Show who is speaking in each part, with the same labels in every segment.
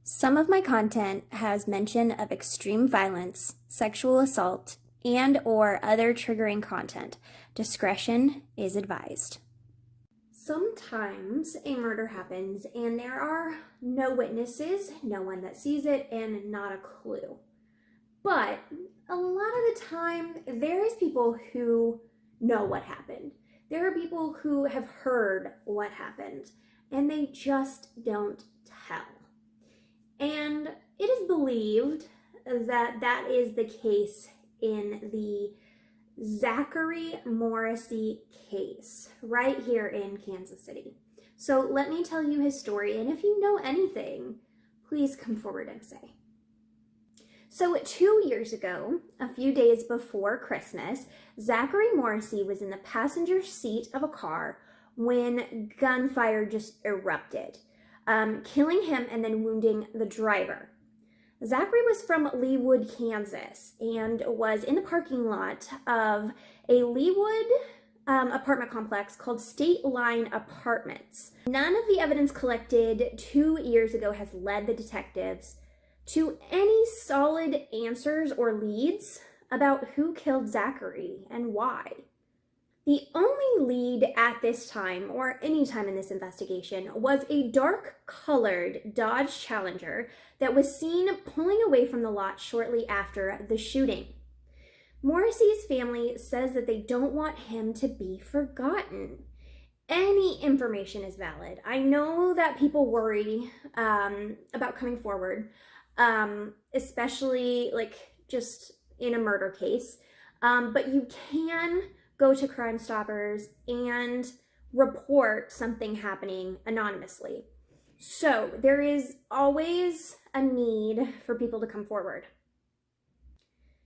Speaker 1: Some of my content has mention of extreme violence, sexual assault, and/or other triggering content. Discretion is advised. Sometimes a murder happens and there are no witnesses, no one that sees it, and not a clue. But a lot of the time, there is people who know what happened. There are people who have heard what happened, and they just don't tell. And it is believed that that is the case in the Zachary Morrisey case right here in Kansas City. So let me tell you his story, and if you know anything, please come forward and say. So 2 years ago, a few days before Christmas, Zachary Morrisey was in the passenger seat of a car when gunfire just erupted, killing him and then wounding the driver. Zachary was from Leawood, Kansas, and was in the parking lot of a Leawood apartment complex called State Line Apartments. None of the evidence collected 2 years ago has led the detectives to any solid answers or leads about who killed Zachary and why. The only lead at this time, or any time in this investigation, was a dark-colored Dodge Challenger that was seen pulling away from the lot shortly after the shooting. Morrisey's family says that they don't want him to be forgotten. Any information is valid. I know that people worry about coming forward, especially just in a murder case, but you can go to CrimeStoppers and report something happening anonymously. So there is always a need for people to come forward.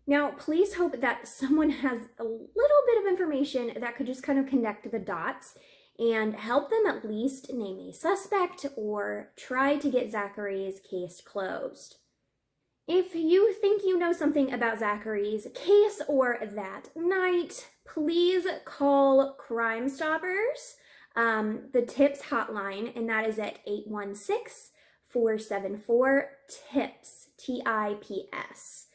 Speaker 1: Now, please hope that someone has a little bit of information that could just kind of connect the dots and help them at least name a suspect or try to get Zachary's case closed. If you think you know something about Zachary's case or that night, please call CrimeStoppers, the TIPS hotline, and that is at 816-474-TIPS, TIPS.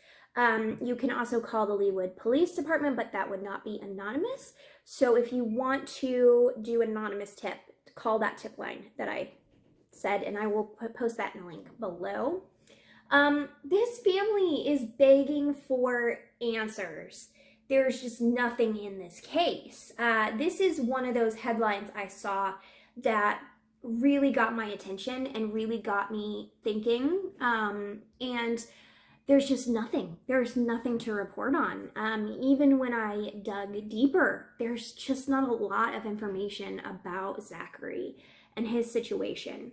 Speaker 1: You can also call the Leawood Police Department, but that would not be anonymous. So if you want to do an anonymous tip, call that tip line that I said, and I will post that in a link below. This family is begging for answers. There's just nothing in this case. This is one of those headlines I saw that really got my attention and really got me thinking. And there's just nothing. There's nothing to report on. Even when I dug deeper, there's just not a lot of information about Zachary and his situation.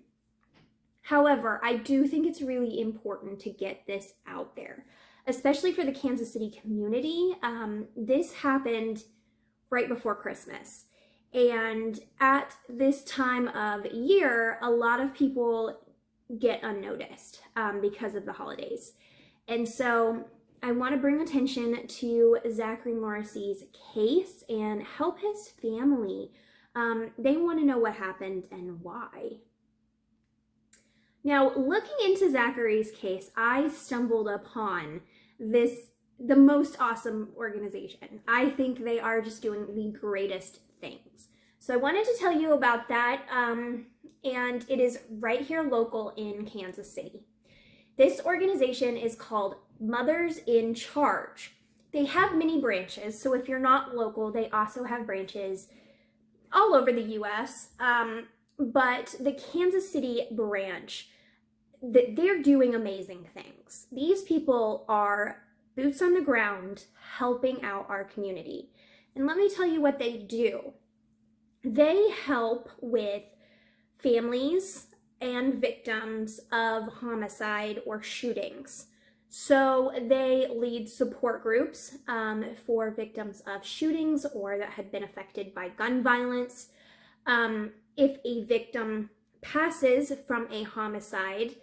Speaker 1: However, I do think it's really important to get this out there, especially for the Kansas City community. This happened right before Christmas. And at this time of year, a lot of people get unnoticed because of the holidays. And so I want to bring attention to Zachary Morrisey's case and help his family. They want to know what happened and why. Now, looking into Zachary's case, I stumbled upon the most awesome organization. I think they are just doing the greatest things. So I wanted to tell you about that, and it is right here local in Kansas City. This organization is called Mothers in Charge. They have many branches, so if you're not local, they also have branches all over the U.S., but the Kansas City branch, they're doing amazing things. These people are boots on the ground helping out our community. And let me tell you what they do. They help with families and victims of homicide or shootings. So they lead support groups for victims of shootings or that had been affected by gun violence. If a victim passes from a homicide,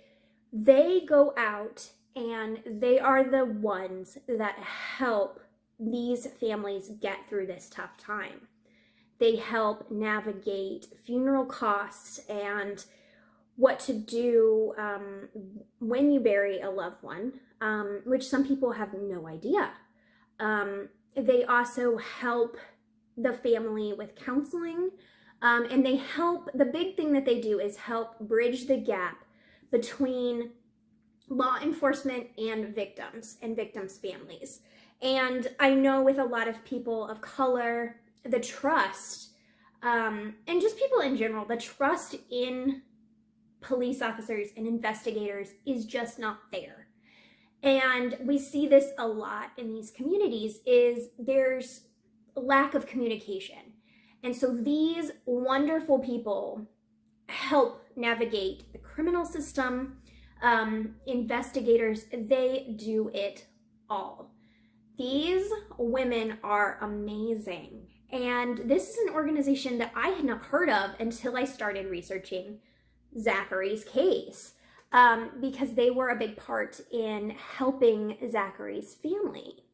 Speaker 1: they go out and they are the ones that help these families get through this tough time. They help navigate funeral costs and what to do when you bury a loved one, which some people have no idea. They also help the family with counseling, and they help, the big thing that they do is help bridge the gap between law enforcement and victims families. And I know with a lot of people of color, the trust, and just people in general, the trust in police officers and investigators is just not there. And we see this a lot in these communities, is there's lack of communication. And so these wonderful people help navigate the criminal system. Investigators, they do it all. These women are amazing. And this is an organization that I had not heard of until I started researching Zachary's case, because they were a big part in helping Zachary's family.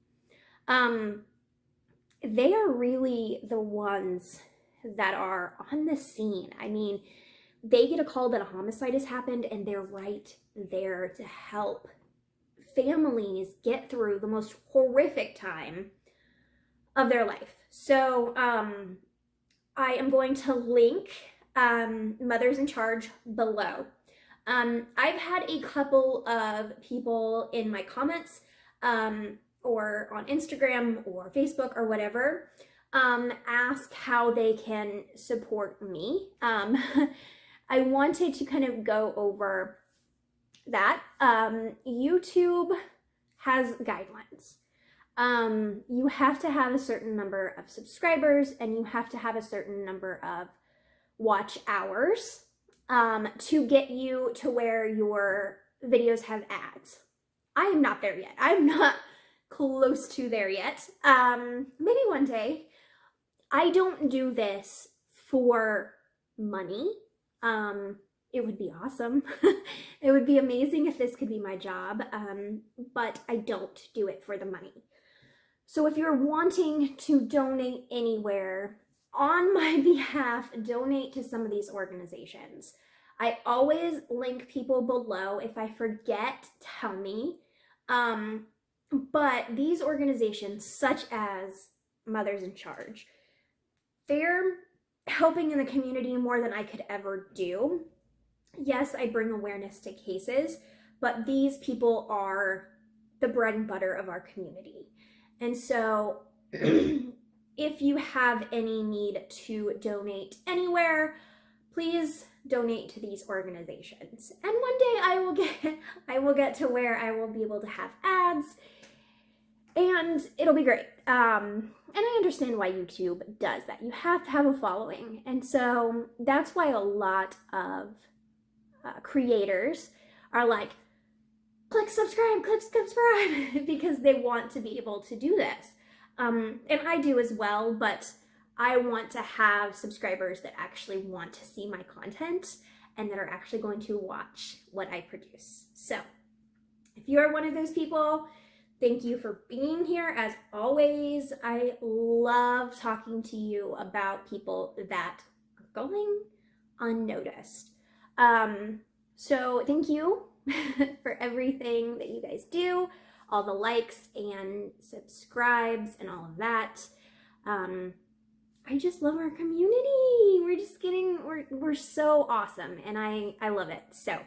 Speaker 1: They are really the ones that are on the scene. I mean, they get a call that a homicide has happened and they're right there to help families get through the most horrific time of their life. So I am going to link Mothers in Charge below. I've had a couple of people in my comments or on Instagram or Facebook or whatever ask how they can support me. I wanted to kind of go over that. YouTube has guidelines. You have to have a certain number of subscribers and you have to have a certain number of watch hours to get you to where your videos have ads. I am not there yet. I'm not close to there yet. Maybe one day. I don't do this for money. It would be awesome. It would be amazing if this could be my job, but I don't do it for the money. So if you're wanting to donate anywhere, on my behalf, donate to some of these organizations. I always link people below. If I forget, tell me. But these organizations, such as Mothers in Charge, they're helping in the community more than I could ever do. Yes, I bring awareness to cases, but these people are the bread and butter of our community. And so if you have any need to donate anywhere, please donate to these organizations. And one day I will get to where I will be able to have ads, and it'll be great. And I understand why YouTube does that. You have to have a following. And so that's why a lot of creators are like, click subscribe, because they want to be able to do this. And I do as well, but I want to have subscribers that actually want to see my content and that are actually going to watch what I produce. So if you are one of those people, thank you for being here. As always, I love talking to you about people that are going unnoticed. So thank you for everything that you guys do, all the likes and subscribes and all of that. I just love our community. We're so awesome, and I love it. So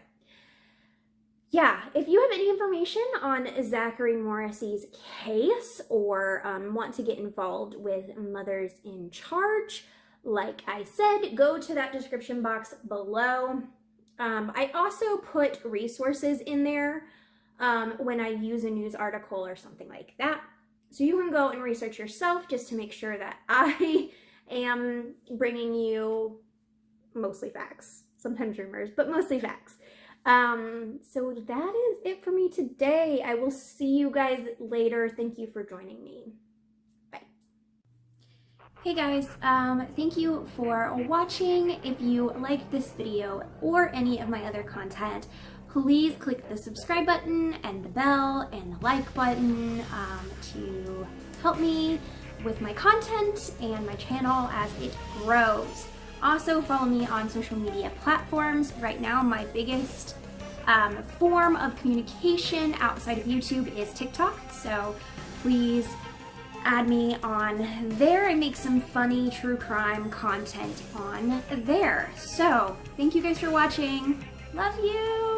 Speaker 1: yeah, if you have any information on Zachary Morrisey's case or want to get involved with Mothers in Charge, like I said, go to that description box below. I also put resources in there when I use a news article or something like that. So you can go and research yourself just to make sure that I am bringing you mostly facts, sometimes rumors, but mostly facts. So that is it for me today. I will see you guys later. Thank you for joining me. Bye. Hey guys, thank you for watching. If you liked this video or any of my other content, please click the subscribe button and the bell and the like button to help me with my content and my channel as it grows. Also follow me on social media platforms. Right now, my biggest form of communication outside of YouTube is TikTok, so please add me on there. I make some funny true crime content on there. So thank you guys for watching. Love you.